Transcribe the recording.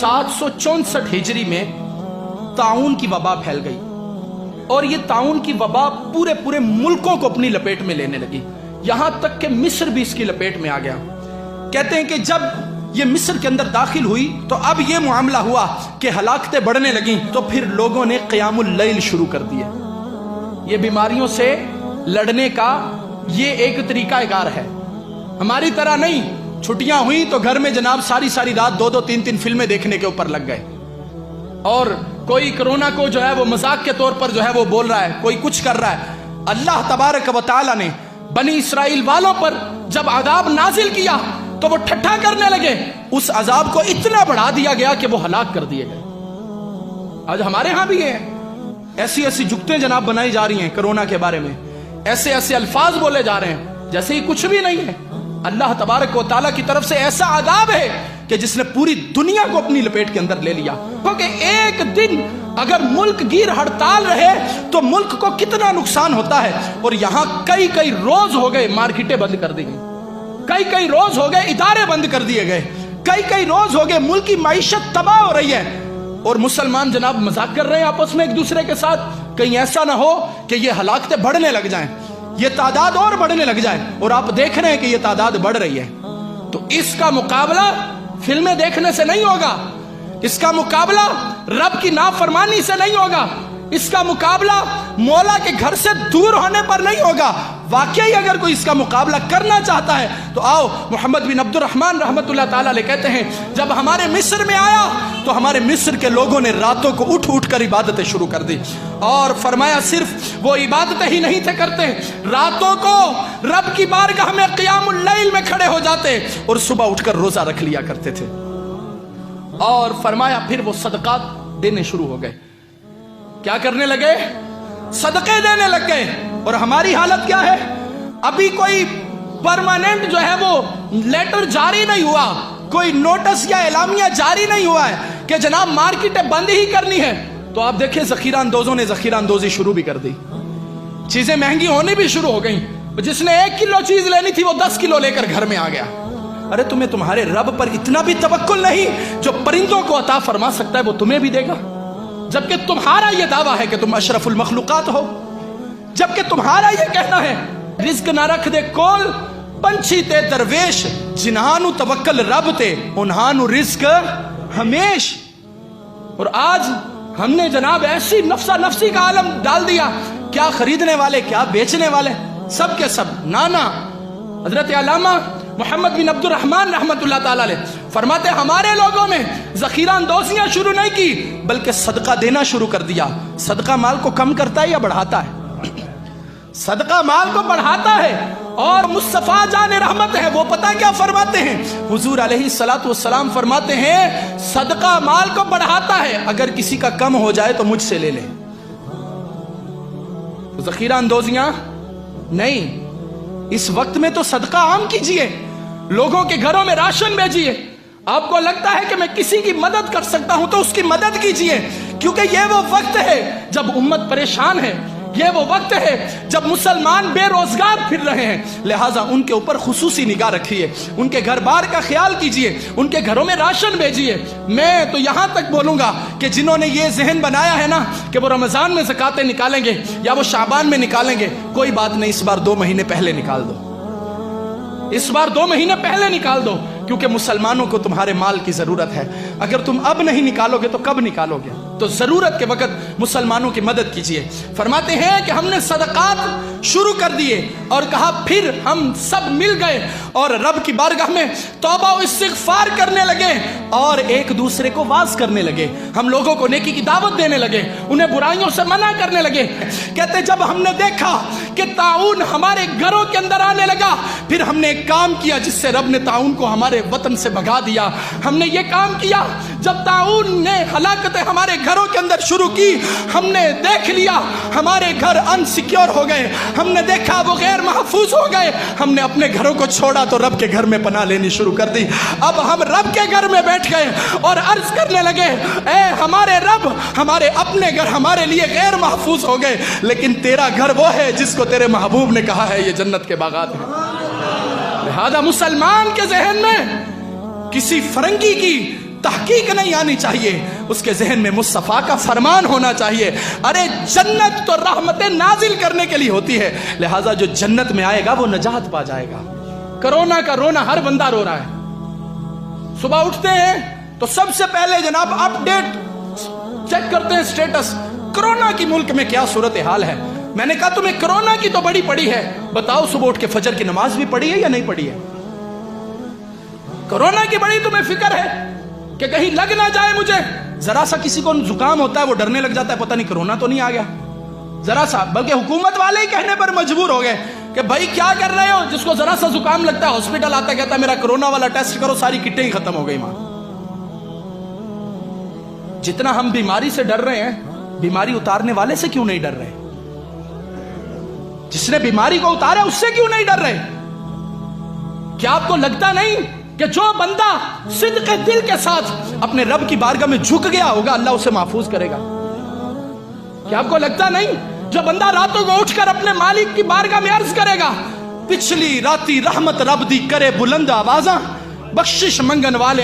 764 हिजरी में ताउन की वबा फैल गई और ये ताउन की वबा पूरे पूरे मुल्कों को अपनी लपेट में लेने लगी, यहां तक कि मिस्र भी इसकी लपेट में आ गया। कहते हैं कि जब ये मिस्र के अंदर दाखिल हुई तो अब ये मामला हुआ कि हलाकतें बढ़ने लगी, तो फिर लोगों ने क़ियामुल लैल शुरू कर दिया। ये बीमारियों से लड़ने का ये एक तरीकाकार है, हमारी तरह नहीं छुट्टियां हुई तो घर में जनाब सारी सारी रात 2-2 3-3 फिल्में देखने के ऊपर लग गए, और कोई कोरोना को जो है वो मजाक के तौर पर जो है वो बोल रहा है, कोई कुछ कर रहा है। अल्लाह तबारक व तआला ने बनी इसराइल वालों पर जब अजाब नाजिल किया तो वो ठट्ठा करने लगे, उस अजाब को इतना बढ़ा दिया गया कि वो हलाक कर दिए गए। आज हमारे यहां भी है, ऐसी ऐसी जुगतें जनाब बनाई जा रही हैं कोरोना के बारे में, ऐसे ऐसे अल्फाज बोले जा रहे हैं जैसे ही कुछ भी नहीं है। अल्लाह तबारक व तआला की तरफ से ऐसा अजाब है कि जिसने पूरी दुनिया को अपनी लपेट के अंदर ले लिया। क्योंकि एक दिन अगर मुल्क गिर हड़ताल रहे तो मुल्क को कितना नुकसान होता है। और यहां कई कई रोज हो गए मार्केटें बंद कर दी गई, कई कई रोज हो गए इदारे बंद कर दिए गए, कई कई रोज हो गए मुल्क की मईशत तबाह हो रही है, और मुसलमान जनाब मजाक कर रहे हैं आपस में एक दूसरे के साथ। कहीं ऐसा ना हो कि ये हलाकतें बढ़ने लग जाएं, ये तादाद और बढ़ने लग जाए, और आप देख रहे हैं कि ये तादाद बढ़ रही है। तो इसका मुकाबला फिल्में देखने से नहीं होगा, इसका मुकाबला रब की नाफरमानी से नहीं होगा, इसका मुकाबला मौला के घर से दूर होने पर नहीं होगा। वाकई अगर कोई इसका मुकाबला करना चाहता है तो आओ। मोहम्मद बिन अब्दुर्रहमान रहमतुल्लाह ताला अलैह कहते हैं, जब हमारे मिस्र में आया तो हमारे मिस्र के लोगों ने रातों को उठ उठ कर इबादतें शुरू कर दी, और फरमाया सिर्फ वो इबादतें ही नहीं थे करते, रातों को रब की बारगाह में क़ियामुल लैल में खड़े हो जाते और सुबह उठकर रोजा रख लिया करते थे। और फरमाया फिर वो सदकात देने शुरू हो गए। क्या करने लगे? सदके देने लग गए। और हमारी हालत क्या है? अभी कोई परमानेंट जो है वो लेटर जारी नहीं हुआ, कोई नोटिस या एलामिया जारी नहीं हुआ है कि जनाब मार्केटें बंद ही करनी है। तो आप देखें ज़ख़ीरा अंदोज़ों ने ज़ख़ीरा अंदोज़ी शुरू भी कर दी, चीजें महंगी होनी भी शुरू हो गई। जिसने 1 किलो चीज लेनी थी वो 10 किलो लेकर घर में आ गया। अरे तुम्हें तुम्हारे रब पर इतना भी तवक्कुल नहीं जो परिंदों को अता फरमा सकता है वो तुम्हें भी देगा, जबकि तुम्हारा ये दावा है कि तुम अशरफुल मखलूकात हो, जबकि तुम्हारा ये कहना है रिज्क ना रख दे कोल पंछी ते दरवेश, जिन्हानु तवक्कल रब ते उन्हानु रिज्क हमेश। और आज हमने जनाब ऐसी नफ्सा नफ्सी का आलम डाल दिया, क्या खरीदने वाले क्या बेचने वाले सब के सब नाना। हजरत अल्लामा मोहम्मद बिन अब्दुर्रहमान रहमतुल्लाह ताला अलैह फरमाते, हमारे लोगों में ज़ख़ीरा अंदोज़ियां शुरू नहीं की बल्कि सदका देना शुरू कर दिया। सदका माल को कम करता है या बढ़ाता है? सदका माल को बढ़ाता है। और मुस्तफ़ा जान रहमत है, वो पता क्या फरमाते हैं? हुजूर अलैहिस्सलातु वस्सलाम फरमाते हैं, सदका माल को बढ़ाता है, अगर किसी का कम हो जाए तो मुझसे ले ले। तो ज़ख़ीरा अंदोज़ियां नहीं, इस वक्त में तो सदका आम कीजिए, लोगों के घरों में राशन भेजिए। आपको लगता है कि मैं किसी की मदद कर सकता हूं तो उसकी मदद कीजिए, क्योंकि यह वो वक्त है जब उम्मत परेशान है, यह वो वक्त है जब मुसलमान बेरोजगार फिर रहे हैं। लिहाजा उनके ऊपर खुसूसी निगाह रखिए, उनके घर बार का ख्याल कीजिए, उनके घरों में राशन भेजिए। मैं तो यहां तक बोलूंगा कि जिन्होंने ये जहन बनाया है ना कि वो रमजान में ज़कातें निकालेंगे या वो शाबान में निकालेंगे, कोई बात नहीं, इस बार 2 महीने पहले निकाल दो, इस बार 2 महीने पहले निकाल दो, क्योंकि मुसलमानों को तुम्हारे माल की जरूरत है। अगर तुम अब नहीं निकालोगे तो कब निकालोगे? तो जरूरत के वक्त मुसलमानों की मदद कीजिए। फरमाते हैं कि हमने सदकात शुरू कर दिए और कहा फिर हम सब मिल गए और रब की बारगाह में तौबा और इस्तिग़फ़ार करने लगे और एक दूसरे को वाज करने लगे। हम लोगों को नेकी की दावत देने लगे, उन्हें बुराइयों से मना करने लगे। कहते जब हमने देखा कि ताउन हमारे घरों के अंदर आने लगा, फिर हमने एक काम किया जिससे रब ने ताउन को हमारे वतन से भगा दिया। हमने ये काम किया जब ताउन ने हलाकतें हमारे घरों के अंदर शुरू की, हमने देख लिया हमारे घर अनसिक्योर हो गए, हमने देखा वो गैर महफूज हो गए, हमने अपने घरों को छोड़ा तो रब के घर में पनाह लेनी शुरू कर दी। अब हम रब के घर में बैठ गए और अर्ज करने लगे, ए हमारे रब, हमारे अपने घर हमारे लिए गैर महफूज हो गए, लेकिन तेरा घर वो है जिसको तेरे महबूब ने कहा है ये जन्नत के बागात है। लिहाजा मुसलमान के जहन में किसी फरंगी की تحقیق نہیں آنی چاہیے، اس کے ذہن میں مصطفیٰ کا فرمان ہونا چاہیے۔ ارے جنت تو رحمتیں نازل کرنے کے لیے ہوتی ہے، لہٰذا جو جنت میں آئے گا وہ نجات پا جائے گا۔ کرونا کا رونا ہر بندہ رو رہا ہے، صبح اٹھتے ہیں تو سب سے پہلے جناب اپ ڈیٹ چیک کرتے ہیں سٹیٹس، کرونا کی ملک میں کیا صورتحال ہے۔ میں نے کہا تمہیں کرونا کی تو بڑی پڑی ہے، بتاؤ صبح اٹھ کے فجر کی نماز بھی پڑھی ہے یا نہیں پڑھی ہے؟ کرونا کی بڑی تمہیں فکر ہے کہ کہیں لگ نہ جائے مجھے، ذرا سا کسی کو زکام ہوتا ہے وہ ڈرنے لگ جاتا ہے پتہ نہیں کرونا تو نہیں آ گیا، ذرا سا، بلکہ حکومت والے ہی کہنے پر مجبور ہو گئے کہ بھائی کیا کر رہے ہو، جس کو ذرا سا زکام لگتا ہے ہاسپٹل آتا ہے کہتا ہے میرا کرونا والا ٹیسٹ کرو، ساری کٹیں ہی ختم ہو گئی ماں۔ جتنا ہم بیماری سے ڈر رہے ہیں، بیماری اتارنے والے سے کیوں نہیں ڈر رہے؟ جس نے بیماری کو اتارا اس سے کیوں نہیں ڈر رہے؟ کیا آپ کو لگتا نہیں کہ جو بندہ صدق دل کے ساتھ اپنے رب کی بارگاہ میں جھک گیا ہوگا اللہ اسے محفوظ کرے گا؟ کیا آپ کو لگتا نہیں جو بندہ راتوں کو اٹھ کر اپنے مالک کی بارگاہ میں عرض کرے گا پچھلی راتی رحمت رب دی کرے بلند آوازاں، بخشش منگن والے